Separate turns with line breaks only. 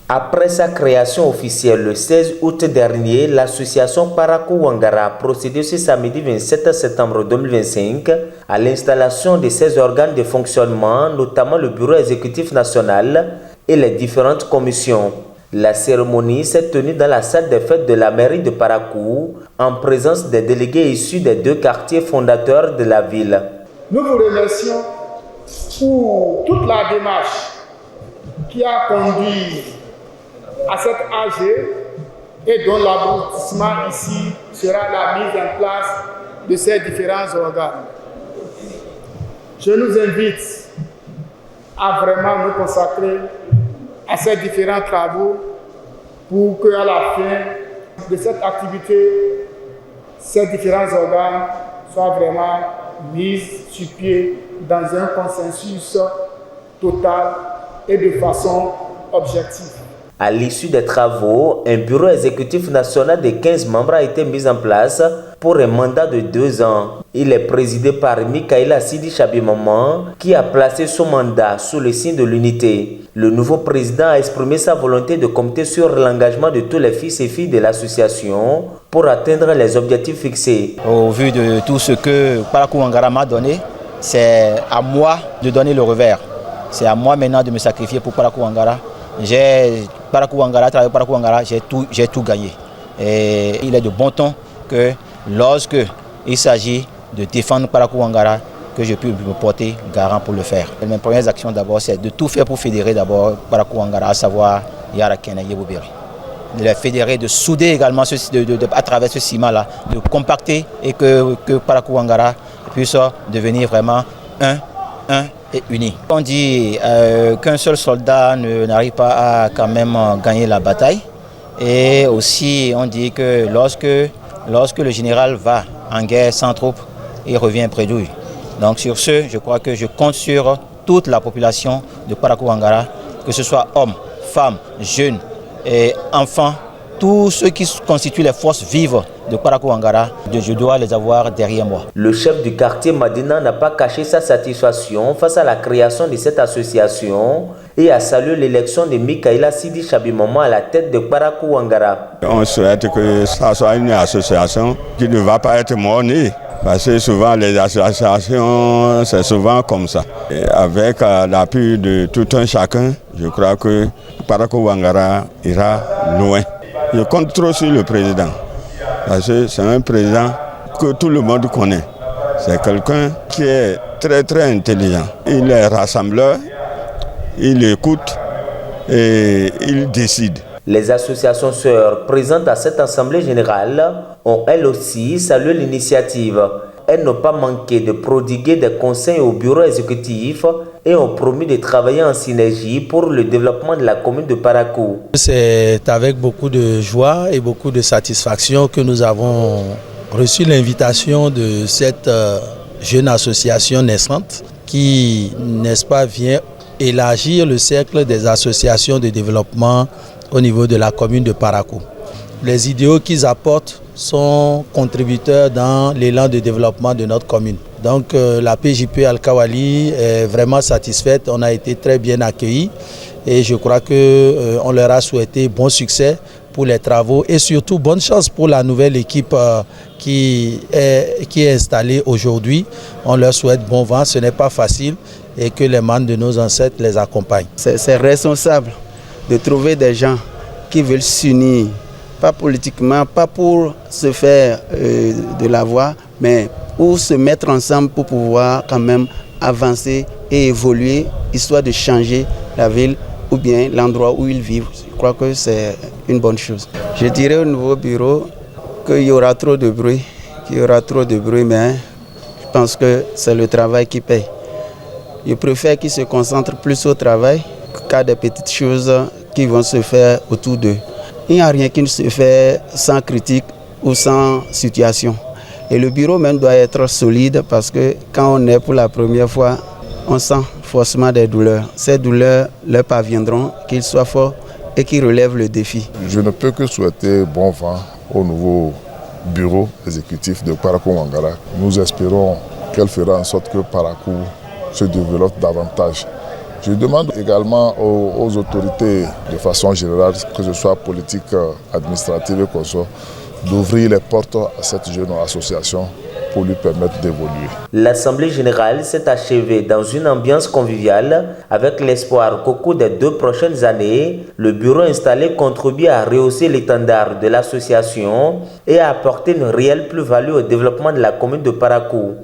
Après sa création officielle le 16 août dernier, l'association Parakou Ouangara a procédé ce samedi 27 septembre 2025 à l'installation de ses organes de fonctionnement, notamment le bureau exécutif national et les différentes commissions. La cérémonie s'est tenue dans la salle des fêtes de la mairie de Parakou, en présence des délégués issus des 2 quartiers fondateurs de la ville.
Nous vous remercions pour toute la démarche qui a conduit à cette AG et dont l'aboutissement ici sera la mise en place de ces différents organes. Je nous invite à vraiment nous consacrer à ces différents travaux pour qu'à la fin de cette activité, ces différents organes soient vraiment mis sur pied dans un consensus total et de façon objective.
À l'issue des travaux, un bureau exécutif national de 15 membres a été mis en place pour un mandat de 2 ans. Il est présidé par Mikaïla Sidi Chabimaman qui a placé son mandat sous le signe de l'unité. Le nouveau président a exprimé sa volonté de compter sur l'engagement de tous les fils et filles de l'association pour atteindre les objectifs fixés.
Au vu de tout ce que Parakou Ouangara m'a donné, c'est à moi de donner le revers. C'est à moi maintenant de me sacrifier pour Parakou Ouangara. Parakou Ouangara, travailler Parakou Ouangara, j'ai tout gagné. Et il est de bon ton que lorsque il s'agit de défendre Parakou Ouangara, que je puisse me porter garant pour le faire. Et mes premières actions d'abord, c'est de tout faire pour fédérer d'abord Parakou Ouangara, à savoir Yara Kena Yebouberi. De les fédérer, de souder également à travers ce ciment-là, de compacter et que Parakou Ouangara puisse devenir vraiment un et uni. On dit qu'un seul soldat n'arrive pas à quand même gagner la bataille. Et aussi on dit que lorsque le général va en guerre sans troupes, il revient bredouille. Donc sur ce, je crois que je compte sur toute la population de Parakou Ouangara, que ce soit hommes, femmes, jeunes et enfants, tous ceux qui constituent les forces vives de Parakou Ouangara, je dois les avoir derrière moi.
Le chef du quartier Madina n'a pas caché sa satisfaction face à la création de cette association et a salué l'élection de Mikaïla Sidi Chabimaman à la tête de Parakou Ouangara.
On souhaite que ça soit une association qui ne va pas être mornée. Parce que souvent les associations, c'est souvent comme ça. Et avec l'appui de tout un chacun, je crois que Parakou Ouangara ira loin. Je compte trop sur le président, parce que c'est un président que tout le monde connaît. C'est quelqu'un qui est très intelligent. Il est rassembleur, il écoute et il décide.
Les associations sœurs présentes à cette assemblée générale ont elles aussi salué l'initiative. Elles n'ont pas manqué de prodiguer des conseils au bureau exécutif et ont promis de travailler en synergie pour le développement de la commune de Parakou.
C'est avec beaucoup de joie et beaucoup de satisfaction que nous avons reçu l'invitation de cette jeune association naissante qui, n'est-ce pas, vient élargir le cercle des associations de développement au niveau de la commune de Parakou. Les idéaux qu'ils apportent sont contributeurs dans l'élan de développement de notre commune. Donc la PJP Al-Kawali est vraiment satisfaite, on a été très bien accueillis et je crois qu'on leur a souhaité bon succès pour les travaux et surtout bonne chance pour la nouvelle équipe qui est installée aujourd'hui. On leur souhaite bon vent, ce n'est pas facile et que les membres de nos ancêtres les accompagnent.
C'est responsable de trouver des gens qui veulent s'unir, pas politiquement, pas pour se faire de la voix, mais pour se mettre ensemble pour pouvoir quand même avancer et évoluer, histoire de changer la ville ou bien l'endroit où ils vivent. Je crois que c'est une bonne chose. Je dirais au nouveau bureau qu'il y aura trop de bruit, mais je pense que c'est le travail qui paye. Je préfère qu'ils se concentrent plus au travail qu'à des petites choses qui vont se faire autour d'eux. Il n'y a rien qui ne se fait sans critique ou sans situation. Et le bureau même doit être solide parce que quand on est pour la première fois, on sent forcément des douleurs. Ces douleurs leur parviendront, qu'ils soient forts et qu'ils relèvent le défi.
Je ne peux que souhaiter bon vent au nouveau bureau exécutif de Parakou Ouangara. Nous espérons qu'elle fera en sorte que Parakou se développe davantage. Je demande également aux autorités, de façon générale, que ce soit politique, administrative et consort, d'ouvrir les portes à cette jeune association pour lui permettre d'évoluer.
L'Assemblée générale s'est achevée dans une ambiance conviviale avec l'espoir qu'au cours des 2 prochaines années, le bureau installé contribue à rehausser l'étendard de l'association et à apporter une réelle plus-value au développement de la commune de Parakou.